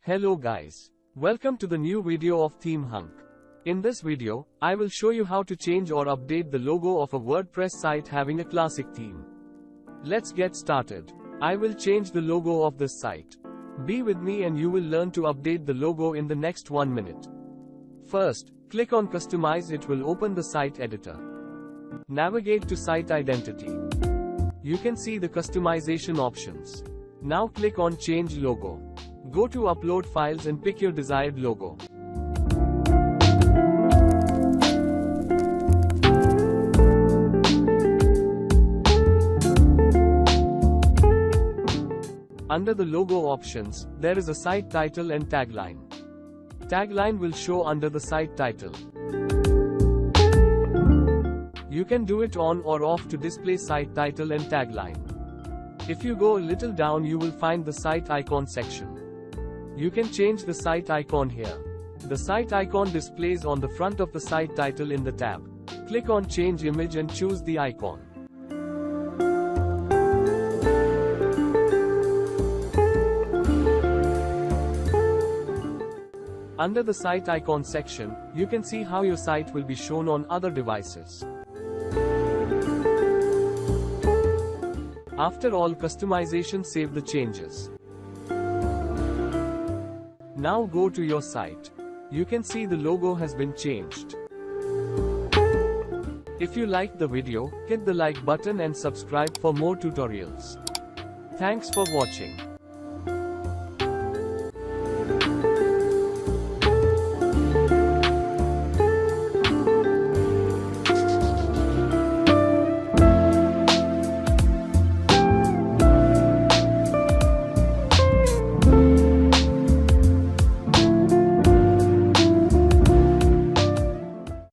Hello guys. Welcome to the new video of Themehunk. In this video, I will show you how to change or update the logo of a WordPress site having a classic theme. Let's get started. I will change the logo of this site. Be with me and you will learn to update the logo in the next 1 minute. First, click on Customize. It will open the site editor. Navigate to Site Identity. You can see the customization options. Now click on Change Logo. Go to Upload Files and pick your desired logo. Under the logo options, there is a site title and tagline. Tagline will show under the site title. You can do it on or off to display site title and tagline. If you go a little down, you will find the site icon section. You can change the site icon here. The site icon displays on the front of the site title in the tab. Click on Change Image and choose the icon. Under the site icon section, you can see how your site will be shown on other devices. After all customization, save the changes. Now go to your site. You can see the logo has been changed. If you liked the video, hit the like button and subscribe for more tutorials. Thanks for watching.